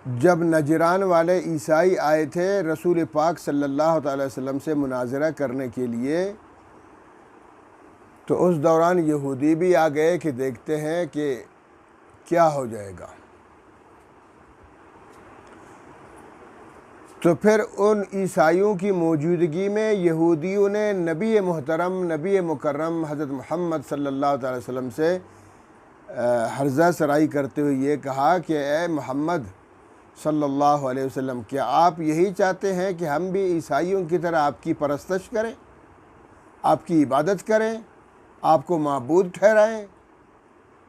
जब नजरान वाले ईसाई आए थे रसूल पाक सल्लल्लाहु अलैहि वसल्लम से मुनाजरा करने के लिए, तो उस दौरान यहूदी भी आ गए कि देखते हैं कि क्या हो जाएगा। तो फिर उन ईसाइयों की मौजूदगी में यहूदियों ने नबी मुहतरम नबी मुकर्रम हज़रत मोहम्मद सल्लल्लाहु अलैहि वसल्लम से हर्जा सराई करते हुए ये कहा कि ए मोहम्मद सल्लल्लाहु अलैहि वसल्लम, क्या आप यही चाहते हैं कि हम भी ईसाइयों की तरह आपकी परस्तश करें, आपकी इबादत करें, आपको माबूद ठहराएं?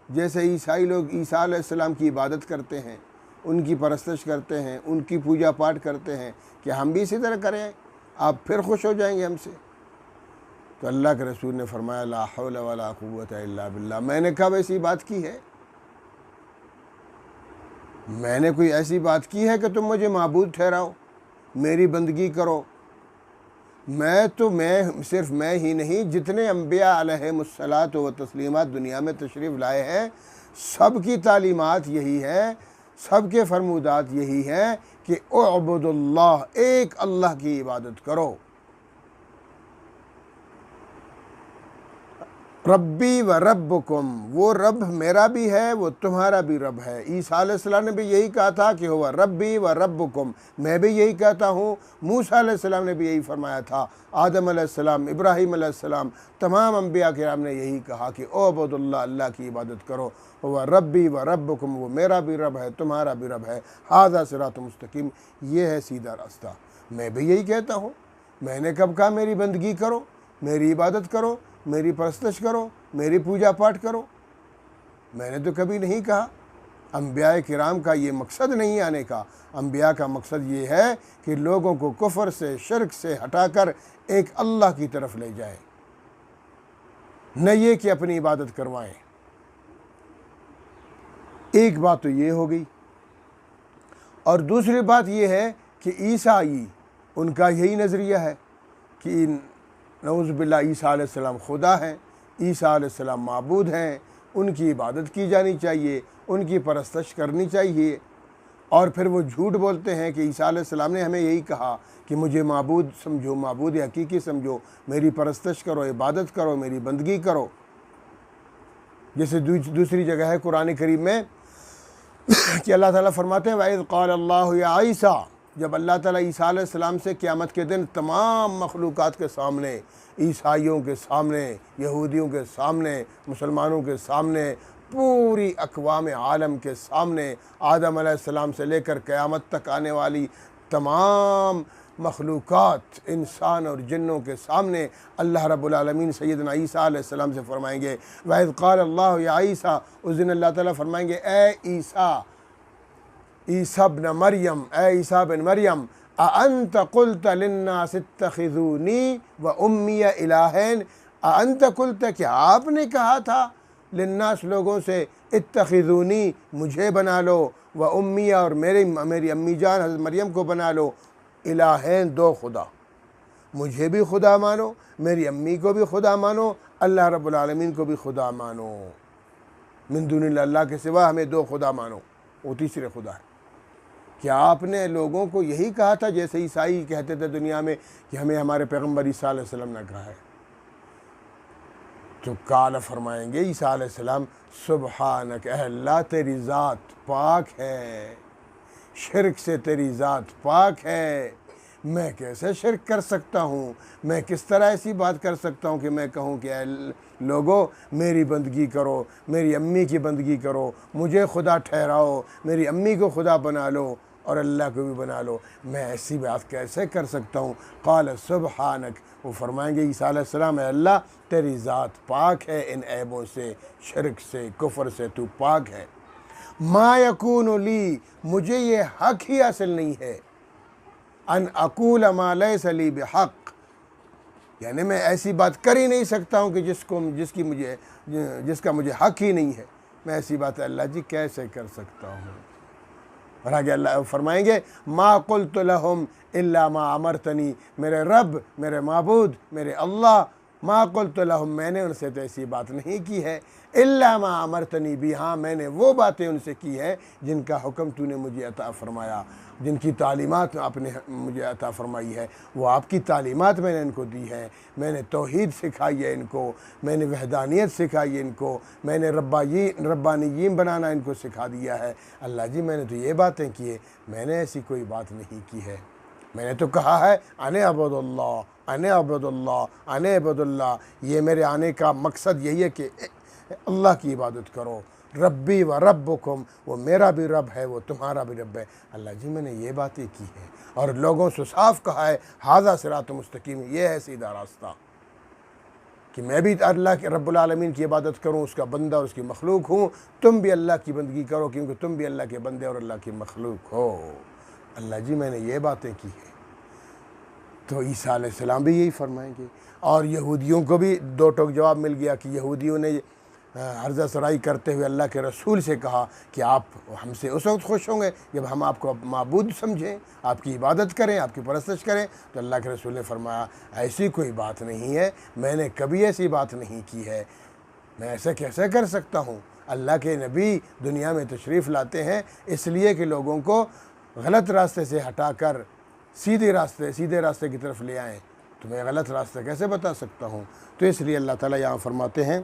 जैसे ईसाई लोग ईसा अलैहिस्सलाम की इबादत करते हैं, उनकी परस्तश करते हैं, उनकी पूजा पाठ करते हैं, कि हम भी इसी तरह करें? आप फिर खुश हो जाएंगे हमसे? तो अल्लाह के रसूल ने फरमाया ला हौला वला कुव्वता इल्ला बिल्लाह। मैंने कब ऐसी बात की है? मैंने कोई ऐसी बात की है कि तुम मुझे माबूद ठहराओ, मेरी बंदगी करो? मैं सिर्फ मैं ही नहीं, जितने अम्बिया अलैहिमुस्सलातु व तस्लीमात दुनिया में तशरीफ़ लाए हैं, सब की तालीमात यही है, सब के फरमूदात यही हैं कि उअबुदुल्लाह, एक अल्लाह की इबादत करो। रब्बी व रब्बुकुम, वो रब मेरा भी है, वो तुम्हारा भी रब है। ईसा अलैहिस्सलाम ने भी यही कहा था कि हुवा रब्बी व रब्बुकुम, मैं भी यही कहता हूँ। मूसा अलैहिस्सलाम ने भी यही फरमाया था, आदम अलैहिस्सलाम, इब्राहीम अलैहिस्सलाम, तमाम अम्बिया किराम ने यही कहा कि उअबुदुल्लाह, अल्लाह की इबादत करो। हुवा रब्बी व रब्बुकुम, वो मेरा भी रब है, तुम्हारा भी रब है। हाज़ा सिरात मुस्तकीम, ये है सीधा रास्ता। मैं भी यही कहता हूँ। मैंने कब कहा मेरी बंदगी करो, मेरी इबादत करो, मेरी परस्तश करो, मेरी पूजा पाठ करो? मैंने तो कभी नहीं कहा। अम्बिया किराम का ये मकसद नहीं आने का। अम्बिया का मकसद ये है कि लोगों को कुफ्र से, शिर्क से हटाकर एक अल्लाह की तरफ ले जाए, न ये कि अपनी इबादत करवाएं। एक बात तो ये हो गई। और दूसरी बात ये है कि ईसाई, उनका यही नज़रिया है कि नऊज़ बिल्लाह ईसा अलैहिस्सलाम खुदा हैं, ईसा अलैहिस्सलाम माबूद हैं, उनकी इबादत की जानी चाहिए, उनकी परस्तश करनी चाहिए। और फिर वो झूठ बोलते हैं कि ईसा अलैहिस्सलाम ने हमें यही कहा कि मुझे माबूद समझो, माबूद हकीकी समझो, मेरी परस्तश करो, इबादत करो, मेरी बंदगी करो। जैसे दूसरी जगह है कुरान करीम में कि अल्लाह ताला फरमाते हैं वइज़ क़ाल अल्लाहु या ईसा, जब अल्लाह ताला ईसा अलैहिस्सलाम से क़यामत के दिन तमाम मखलूक़ात के सामने, ईसाइयों के सामने, यहूदियों के सामने, मुसलमानों के सामने, पूरी अक़वाम आलम के सामने, आदम अलैहिस्सलाम से लेकर क़यामत तक आने वाली तमाम मखलूक़ात, इंसान और जिन्नों के सामने अल्लाह रब्बुल आलमीन सैयदना ईसा अलैहिस्सलाम से फरमाएंगे वइज़ क़ाल अल्लाहु या ईसा, उस दिन अल्लाह ताला फरमाएंगे ए ईसा, ईसा बिन मरियम, ए ईसा बिन मरियम, अअंत कुल्त लिन्नास इत्तखिज़ूनी व उम्मी इलाहैन, अअंत कुल्त, क्या आपने कहा था लिन्नास, लोगों से, इत्तखिज़ूनी, मुझे बना लो, व उम्मी, और मेरी अम्मी जान हज़रत मरियम को बना लो, इलाहैन, दो खुदा, मुझे भी खुदा मानो, मेरी अम्मी को भी खुदा मानो, अल्लाह रब्बुल आलमीन को भी खुदा मानो, मिन दुनिल्लाह, अल्लाह के सिवा हमें दो खुदा मानो, वो तीसरे खुदा है। क्या आपने लोगों को यही कहा था जैसे ईसाई कहते थे दुनिया में कि हमें हमारे पैगम्बर ईसा अलैहिस्सलाम ने कहा है? तो काला फरमाएंगे ईसा अलैहिस्सलाम, सुबहानक, अल्लाह तेरी ज़ात पाक है, शिरक से तेरी ज़ात पाक है, मैं कैसे शिरक कर सकता हूँ? मैं किस तरह ऐसी बात कर सकता हूँ कि मैं कहूँ कि लोगों मेरी बंदगी करो, मेरी अम्मी की बंदगी करो, मुझे खुदा ठहराओ, मेरी अम्मी को खुदा बना लो और अल्लाह को भी बना लो, मैं ऐसी बात कैसे कर सकता हूँ? क़ाल सुबहानक, वो फरमाएंगे ईसा अलैहिस्सलाम, अल्लाह तेरी ज़ात पाक है इन ऐबों से, शिरक से, कुफ्र से तू पाक है। मा यकूनु ली, मुझे ये हक़ ही हासिल नहीं है, अन अक़ूल मा लैसा ली बिहक़, यानी मैं ऐसी बात कर ही नहीं सकता हूँ कि जिसका मुझे हक़ ही नहीं है, मैं ऐसी बात अल्लाह जी कैसे कर सकता हूँ? और आगे अल्लाह फरमाएंगे मा क़ुल्तु लहुम इल्ला मा अमरतनी, मेरे रब, मेरे माबूद, मेरे अल्लाह, मा क़ुल्तु लहुम, मैंने उनसे तो ऐसी बात नहीं की है, इल्ला मा अमरतनी बी, हाँ मैंने वो बातें उनसे की है जिनका हुक्म तूने मुझे अता फ़रमाया, जिनकी तालीमात आपने मुझे अता फ़रमाई है, वो आपकी तालीमात मैंने इनको दी है। मैंने तौहीद सिखाई है इनको, मैंने वहदानियत सिखाई है इनको, मैंने रब्बानीयीन बनाना इनको सिखा दिया है। अल्लाह जी मैंने तो ये बातें की है, मैंने ऐसी कोई बात नहीं की है। मैंने तो कहा है अने अबुदुल्लाह, अने अबुदुल्लाह, अने अबुदुल्लाह, ये मेरे आने का मकसद यही है कि अल्लाह की इबादत करो। रब्बी व रब्बुकुम, वो मेरा भी रब है, वो तुम्हारा भी रब है। अल्लाह जी मैंने ये बातें की हैं और लोगों से साफ कहा है हाज़ा सिरात मुस्तकीम, ये है सीधा रास्ता, कि मैं भी अल्लाह के रब्बुल आलमीन की इबादत करूँ, उसका बंदा और उसकी मखलूक हूँ, तुम भी अल्लाह की बंदगी करो क्योंकि तुम भी अल्लाह के बंदे और अल्लाह की मखलूक हो। अल्लाह जी मैंने ये बातें की हैं। तो ईसा अलैहिस्सलाम भी यही फरमाएंगे। और यहूदियों को भी दो टोक जवाब मिल गया कि यहूदियों ने हर्ज़ा सराई करते हुए अल्लाह के रसूल से कहा कि आप हमसे उस वक्त खुश होंगे जब हम आपको माबूद समझें, आपकी इबादत करें, आपकी परस्तश करें। तो अल्लाह के रसूल ने फरमाया ऐसी कोई बात नहीं है, मैंने कभी ऐसी बात नहीं की है, मैं ऐसा कैसे कर सकता हूँ। अल्लाह के नबी दुनिया में तशरीफ़ लाते हैं इसलिए कि लोगों को गलत रास्ते से हटाकर सीधे रास्ते की तरफ ले आएँ। तो मैं गलत रास्ता कैसे बता सकता हूँ। तो इसलिए अल्लाह ताला यहाँ फरमाते हैं